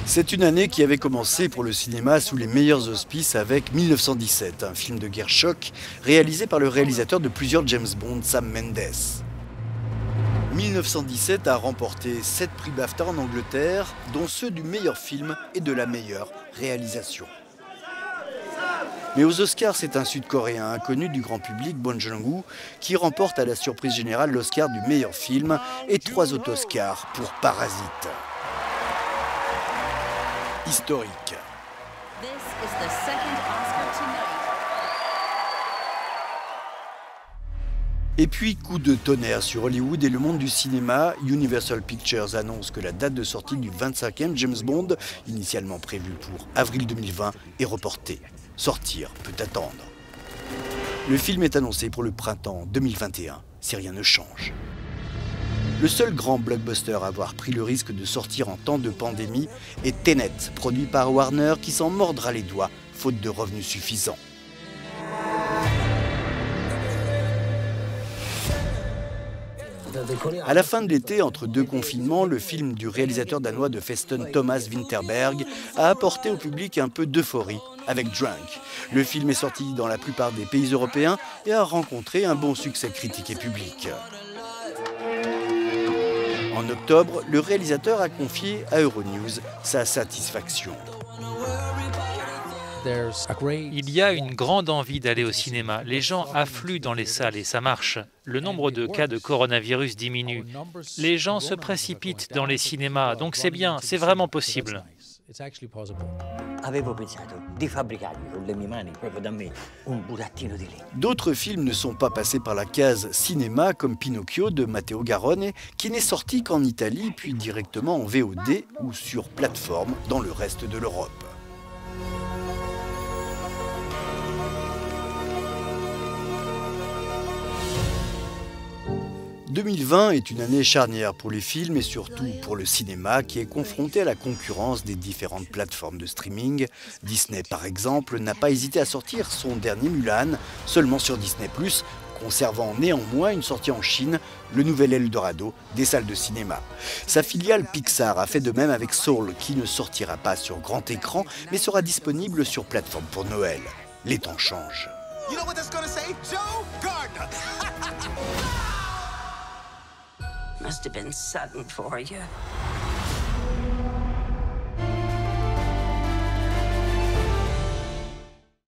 C'est une année qui avait commencé pour le cinéma sous les meilleurs auspices avec 1917, un film de guerre choc réalisé par le réalisateur de plusieurs James Bond, Sam Mendes. 1917 a remporté 7 prix BAFTA en Angleterre, dont ceux du meilleur film et de la meilleure réalisation. Mais aux Oscars, c'est un Sud-Coréen inconnu du grand public, Bong Joon-ho, qui remporte à la surprise générale l'Oscar du meilleur film et 3 autres Oscars pour Parasite. Historique. Et puis, coup de tonnerre sur Hollywood et le monde du cinéma, Universal Pictures annonce que la date de sortie du 25e James Bond, initialement prévue pour avril 2020, est reportée. Sortir peut attendre. Le film est annoncé pour le printemps 2021, si rien ne change. Le seul grand blockbuster à avoir pris le risque de sortir en temps de pandémie est Tenet, produit par Warner, qui s'en mordra les doigts, faute de revenus suffisants. À la fin de l'été, entre 2 confinements, le film du réalisateur danois de Festen, Thomas Vinterberg, a apporté au public un peu d'euphorie avec Drunk. Le film est sorti dans la plupart des pays européens et a rencontré un bon succès critique et public. En octobre, le réalisateur a confié à Euronews sa satisfaction. Il y a une grande envie d'aller au cinéma. Les gens affluent dans les salles et ça marche. Le nombre de cas de coronavirus diminue. Les gens se précipitent dans les cinémas, donc c'est bien, c'est vraiment possible. D'autres films ne sont pas passés par la case cinéma, comme Pinocchio de Matteo Garrone, qui n'est sorti qu'en Italie, puis directement en VOD ou sur plateforme dans le reste de l'Europe. 2020 est une année charnière pour les films et surtout pour le cinéma qui est confronté à la concurrence des différentes plateformes de streaming. Disney, par exemple, n'a pas hésité à sortir son dernier Mulan seulement sur Disney+, conservant néanmoins une sortie en Chine, le nouvel Eldorado des salles de cinéma. Sa filiale Pixar a fait de même avec Soul, qui ne sortira pas sur grand écran, mais sera disponible sur plateforme pour Noël. Les temps changent. Must have been sudden for you.